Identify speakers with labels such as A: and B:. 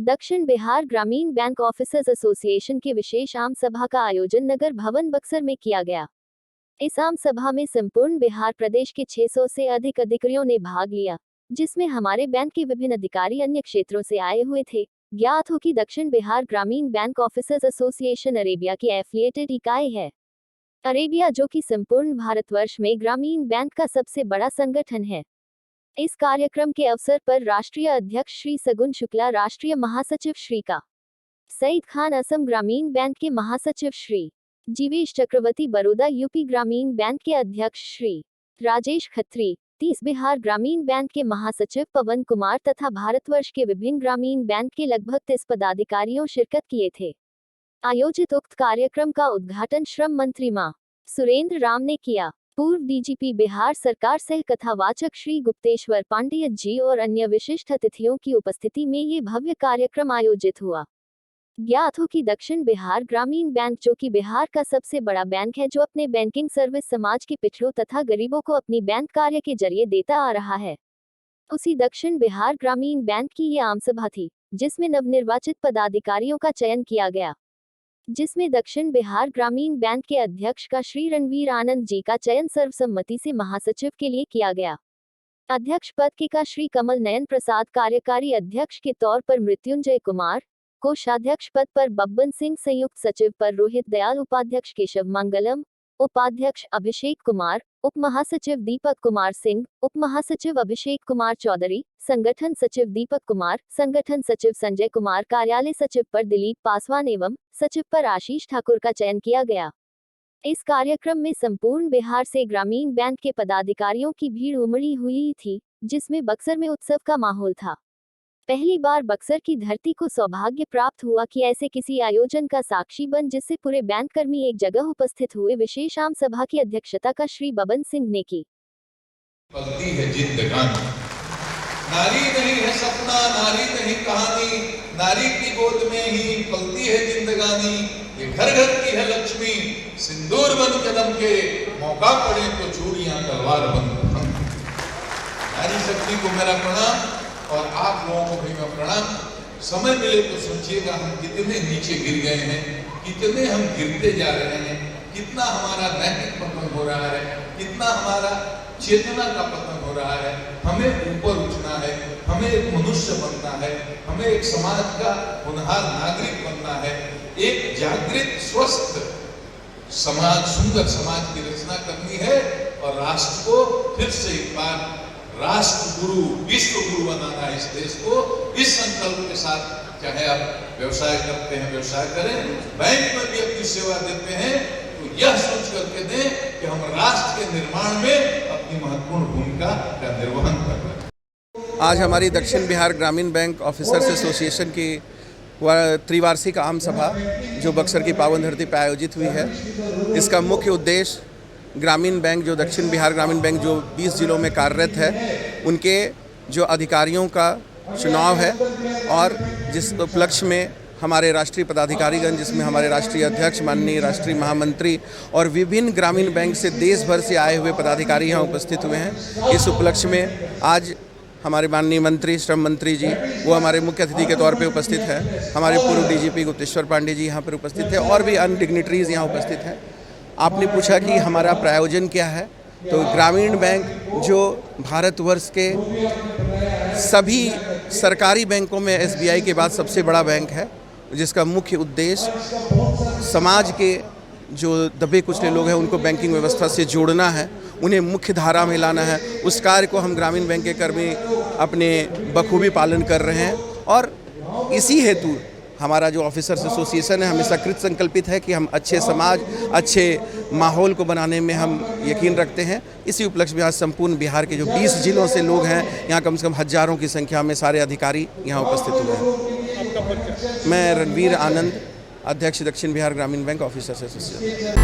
A: दक्षिण बिहार ग्रामीण bank officers association की विशेष आम सभा का आयोजन नगर भवन बक्सर में किया गया। इस आम सभा में संपूर्ण बिहार प्रदेश के 600 से अधिक अधिकारियों ने भाग लिया, जिसमें हमारे बैंक के विभिन्न अधिकारी अन्य क्षेत्रों से आए हुए थे। ज्ञात हो कि दक्षिण बिहार ग्रामीण बैंक ऑफिसर्स एसोसिएशन अरेबिया की एफिलिएटेड इकाई है। अरेबिया जो कि संपूर्ण भारतवर्ष में ग्रामीण बैंक का सबसे बड़ा संगठन है। इस कार्यक्रम के अवसर पर राष्ट्रीय अध्यक्ष श्री सगुन शुक्ला, राष्ट्रीय महासचिव श्री का सईद खान, असम ग्रामीण बैंक के महासचिव श्री जीवेश चक्रवर्ती, बड़ौदा यूपी ग्रामीण बैंक के अध्यक्ष श्री राजेश खत्री, 30 बिहार ग्रामीण बैंक के महासचिव पवन कुमार तथा भारतवर्ष के विभिन्न ग्रामीण बैंक के लगभग 30 पदाधिकारियों शिरकत किए थे। आयोजित उक्त कार्यक्रम का उद्घाटन श्रम मंत्री मां सुरेंद्र राम ने किया। पूर्व डीजीपी बिहार सरकार सह कथावाचक श्री गुप्तेश्वर पांडेय जी और अन्य विशिष्ट अतिथियों की उपस्थिति में ये भव्य कार्यक्रम आयोजित हुआ। ज्ञात हो कि दक्षिण बिहार ग्रामीण बैंक जो कि बिहार का सबसे बड़ा बैंक है, जो अपने बैंकिंग सर्विस समाज के पिछड़ों तथा गरीबों को अपनी बैंक कार्य के जरिए देता आ रहा है। उसी दक्षिण बिहार ग्रामीण बैंक की ये आम सभा थी, जिसमें नवनिर्वाचित पदाधिकारियों का चयन किया गया, जिसमें दक्षिण बिहार ग्रामीण बैंक के अध्यक्ष का श्री रणवीर आनंद जी का चयन सर्वसम्मति से महासचिव के लिए किया गया। अध्यक्ष पद के का श्री कमल नयन प्रसाद, कार्यकारी अध्यक्ष के तौर पर मृत्युंजय कुमार, कोषाध्यक्ष पद पर बब्बन सिंह, संयुक्त सचिव पर रोहित दयाल, उपाध्यक्ष केशव मंगलम, उपाध्यक्ष अभिषेक कुमार, उप महासचिव दीपक कुमार सिंह, उप महासचिव अभिषेक कुमार चौधरी, संगठन सचिव दीपक कुमार, संगठन सचिव संजय कुमार, कार्यालय सचिव पर दिलीप पासवान एवं सचिव पर आशीष ठाकुर का चयन किया गया। इस कार्यक्रम में संपूर्ण बिहार से ग्रामीण बैंक के पदाधिकारियों की भीड़ उमड़ी हुई थी, जिसमें बक्सर में उत्सव का माहौल था। पहली बार बक्सर की धरती को सौभाग्य प्राप्त हुआ कि ऐसे किसी आयोजन का साक्षी बन, जिससे पूरे बैंक कर्मी एक जगह उपस्थित हुए। विशेष आम सभा की अध्यक्षता का श्री बब्बन सिंह ने की।
B: पलती है जिंदगानी, नारी नहीं है सपना, नारी नहीं कहानी, नारी की गोद में ही पलती है जिंदगानी। ये घर घर की है लक्ष्मी, सिंदूर बन कदम के, मौका पड़े तो चूड़ियां तलवार बन। नारी शक्ति को मेरा प्रणाम और आप लोगों को भी मैं प्रणाम। समय मिले तो सोचिएगा हम कितने नीचे गिर गए हैं, कितने हम गिरते जा रहे हैं, कितना हमारा नैतिक पतन हो रहा है, कितना हमारा चेतना का पतन हो रहा है। हमें ऊपर उठना है, हमें एक मनुष्य बनना है, हमें एक समाज का होनहार नागरिक बनना है, एक जागृत स्वस्थ समाज, सुंदर समाज की रचना करनी है और राष्ट्र को फिर से एक बार राष्ट्र गुरु, विश्व गुरु बनाना है इस देश को। इस संकल्प के साथ चाहे आप व्यवसाय करते हैं, व्यवसाय करें, बैंक में भी अपनी सेवा देते हैं, तो यह सोच करके दें कि हम राष्ट्र के निर्माण में अपनी महत्वपूर्ण भूमिका का निर्वहन कर रहे हैं।
C: आज हमारी दक्षिण बिहार ग्रामीण बैंक ऑफिसर्स एसोसिएशन की त्रिवार्षिक आम सभा जो बक्सर की पावन धरती पर आयोजित हुई है, इसका मुख्य उद्देश्य ग्रामीण बैंक जो दक्षिण बिहार ग्रामीण बैंक जो 20 जिलों में कार्यरत है, उनके जो अधिकारियों का चुनाव है और जिस उपलक्ष्य में हमारे राष्ट्रीय पदाधिकारीगण, जिसमें हमारे राष्ट्रीय अध्यक्ष, माननीय राष्ट्रीय महामंत्री और विभिन्न ग्रामीण बैंक से देश भर से आए हुए पदाधिकारी यहाँ उपस्थित हुए हैं। इस उपलक्ष्य में आज हमारे माननीय मंत्री, श्रम मंत्री जी, वो हमारे मुख्य अतिथि के तौर पे उपस्थित है। हमारे पूर्व डीजीपी गुप्तेश्वर पांडेय जी यहाँ पर उपस्थित है और भी अन्य डिग्निटरीज यहाँ उपस्थित हैं। आपने पूछा कि हमारा प्रायोजन क्या है, तो ग्रामीण बैंक जो भारतवर्ष के सभी सरकारी बैंकों में एसबीआई के बाद सबसे बड़ा बैंक है, जिसका मुख्य उद्देश्य समाज के जो दबे कुचले लोग हैं उनको बैंकिंग व्यवस्था से जोड़ना है, उन्हें मुख्य धारा में लाना है। उस कार्य को हम ग्रामीण बैंक के कर्मी अपने बखूबी पालन कर रहे हैं और इसी हेतु हमारा जो ऑफिसर्स एसोसिएशन है हमेशा कृत संकल्पित है कि हम अच्छे समाज, अच्छे माहौल को बनाने में हम यकीन रखते हैं। इसी उपलक्ष्य में आज संपूर्ण बिहार के जो 20 जिलों से लोग हैं, यहाँ कम से कम हजारों की संख्या में सारे अधिकारी यहाँ उपस्थित हुए हैं। मैं रणवीर आनंद, अध्यक्ष दक्षिण बिहार ग्रामीण बैंक ऑफिसर्स एसोसिएशन।